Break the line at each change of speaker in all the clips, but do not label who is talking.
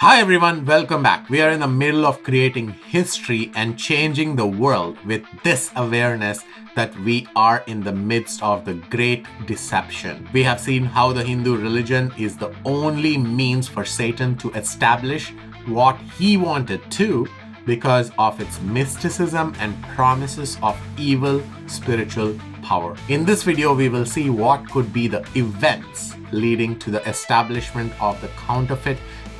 Hi everyone, welcome back. We are in the middle of creating history and changing the world with this awareness that we are in the midst of the great deception. We have seen how the Hindu religion is the only means for Satan to establish what he wanted to because of its mysticism and promises of evil spiritual power. In this video, we will see what could be the events leading to the establishment of the counterfeit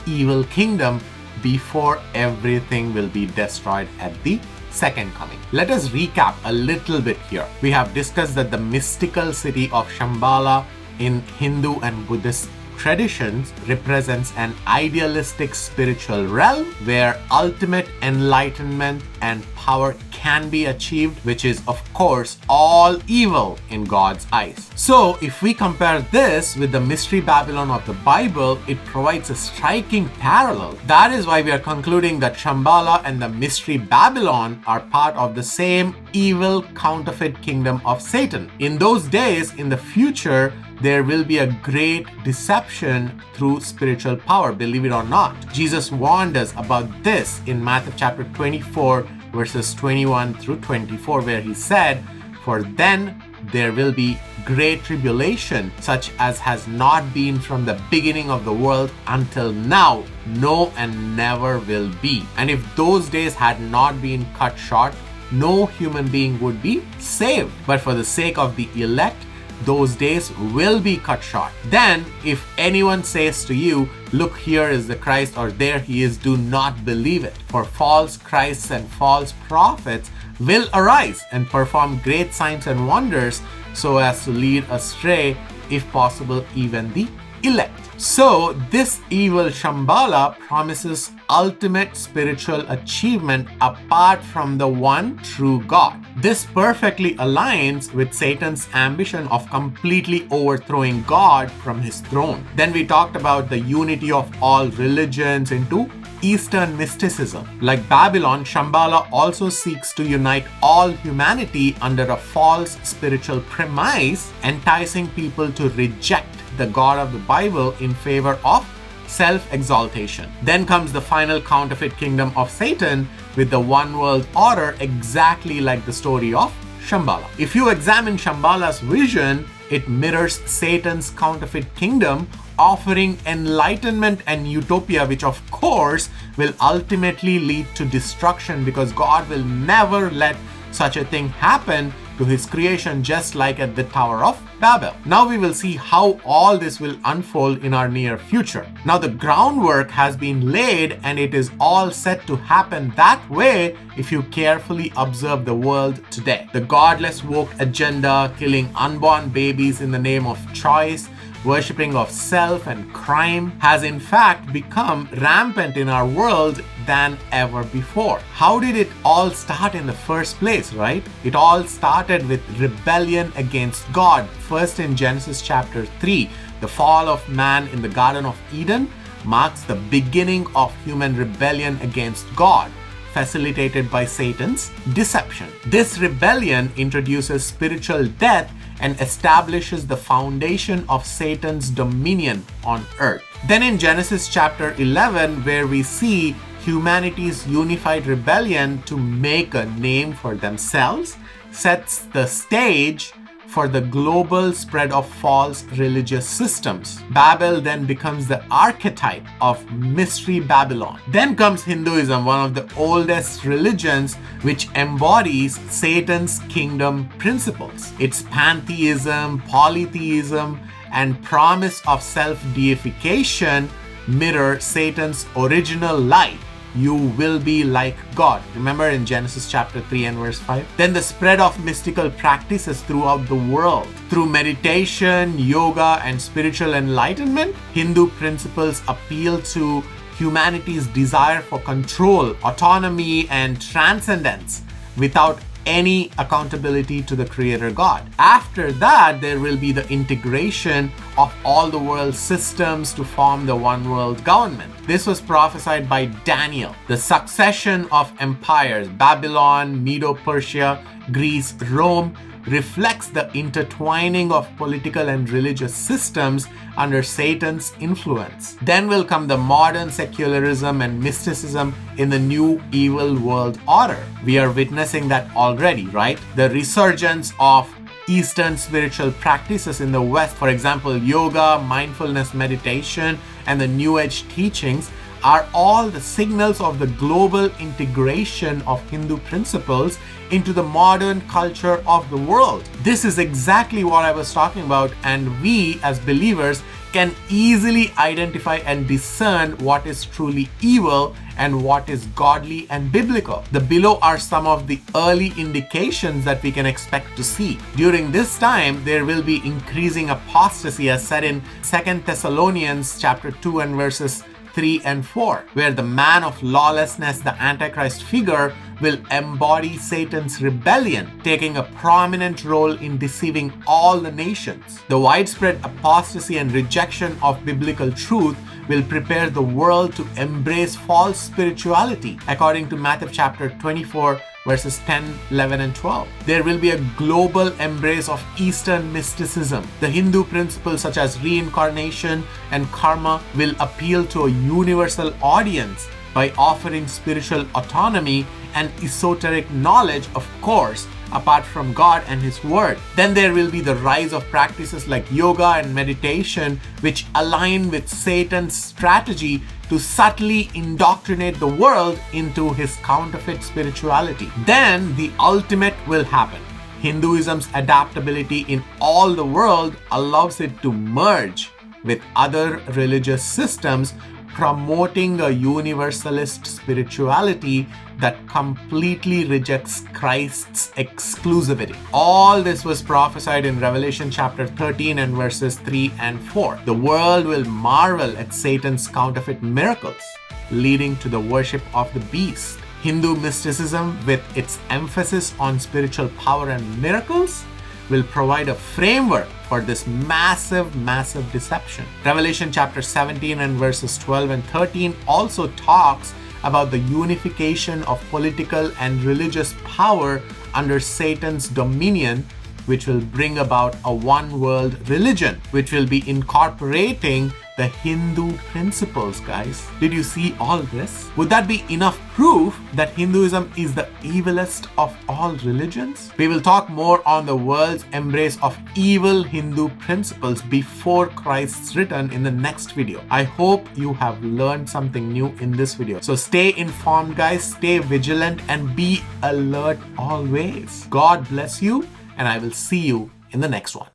evil kingdom before everything will be destroyed at the second coming. Let us recap a little bit here. We have discussed that the mystical city of Shambala in Hindu and Buddhist traditions represents an idealistic spiritual realm where ultimate enlightenment and power can be achieved, which is of course all evil in God's eyes. So if we compare this with the mystery Babylon of the Bible, it provides a striking parallel. That is why we are concluding that Shambala and the mystery Babylon are part of the same evil counterfeit kingdom of Satan. In those days, in the future, there will be a great deception through spiritual power, believe it or not. Jesus warned us about this in Matthew chapter 24, verses 21 through 24, where he said, "For then there will be great tribulation, such as has not been from the beginning of the world until now, no and never will be. And if those days had not been cut short, no human being would be saved. But for the sake of the elect, those days will be cut short. Then, if anyone says to you, 'Look, here is the Christ,' or 'There he is,' do not believe it. For false Christs and false prophets will arise and perform great signs and wonders so as to lead astray, if possible, even the elect." So, this evil Shambala promises ultimate spiritual achievement apart from the one true God. This perfectly aligns with Satan's ambition of completely overthrowing God from his throne. Then we talked about the unity of all religions into Eastern mysticism. Like Babylon, Shambala also seeks to unite all humanity under a false spiritual premise, enticing people to reject the God of the Bible in favor of self-exaltation. Then comes the final counterfeit kingdom of Satan with the one world order, exactly like the story of Shambala. If you examine Shambala's vision, it mirrors Satan's counterfeit kingdom, offering enlightenment and utopia, which of course will ultimately lead to destruction because God will never let such a thing happen to his creation, just like at the Tower of Babel. Now we will see how all this will unfold in our near future. Now the groundwork has been laid and it is all set to happen that way if you carefully observe the world today. The godless woke agenda, killing unborn babies in the name of choice, worshipping of self and crime, has in fact become rampant in our world than ever before. How did it all start in the first place, right? It all started with rebellion against God. First in Genesis chapter 3, the fall of man in the Garden of Eden marks the beginning of human rebellion against God, facilitated by Satan's deception. This rebellion introduces spiritual death and establishes the foundation of Satan's dominion on earth. Then in Genesis chapter 11, where we see humanity's unified rebellion to make a name for themselves, sets the stage for the global spread of false religious systems. Babel then becomes the archetype of mystery Babylon. Then comes Hinduism, one of the oldest religions, which embodies Satan's kingdom principles. Its pantheism, polytheism, and promise of self-deification mirror Satan's original lie. You will be like God. Remember in Genesis chapter 3 and verse 5? Then the spread of mystical practices throughout the world. Through meditation, yoga, and spiritual enlightenment, Hindu principles appeal to humanity's desire for control, autonomy, and transcendence without any accountability to the Creator God. After that, there will be the integration of all the world's systems to form the one world government. This was prophesied by Daniel. The succession of empires, Babylon, Medo-Persia, Greece, Rome, reflects the intertwining of political and religious systems under Satan's influence. Then will come the modern secularism and mysticism in the new evil world order. We are witnessing that already, right? The resurgence of Eastern spiritual practices in the West, for example, yoga, mindfulness meditation, and the New Age teachings, are all the signals of the global integration of Hindu principles into the modern culture of the world. This is exactly what I was talking about, and we as believers can easily identify and discern what is truly evil and what is godly and biblical. The below are some of the early indications that we can expect to see. During this time, there will be increasing apostasy, as said in 2 Thessalonians chapter 2 and verses 3 and 4, where the man of lawlessness, the antichrist figure, will embody Satan's rebellion, taking a prominent role in deceiving all the nations. The widespread apostasy and rejection of biblical truth will prepare the world to embrace false spirituality, according to Matthew chapter 24, verses 10, 11, and 12. There will be a global embrace of Eastern mysticism. The Hindu principles such as reincarnation and karma will appeal to a universal audience by offering spiritual autonomy and esoteric knowledge, of course, apart from God and His Word. Then there will be the rise of practices like yoga and meditation, which align with Satan's strategy to subtly indoctrinate the world into his counterfeit spirituality. Then the ultimate will happen. Hinduism's adaptability in all the world allows it to merge with other religious systems, promoting a universalist spirituality that completely rejects Christ's exclusivity. All this was prophesied in Revelation chapter 13 and verses 3 and 4. The world will marvel at Satan's counterfeit miracles, leading to the worship of the beast. Hindu mysticism, with its emphasis on spiritual power and miracles, will provide a framework for this massive deception. Revelation chapter 17 and verses 12 and 13 also talks about the unification of political and religious power under Satan's dominion, which will bring about a one-world religion, which will be incorporating the Hindu principles, guys. Did you see all this? Would that be enough proof that Hinduism is the evilest of all religions? We will talk more on the world's embrace of evil Hindu principles before Christ's return in the next video. I hope you have learned something new in this video. So stay informed, guys, stay vigilant, and be alert always. God bless you, and I will see you in the next one.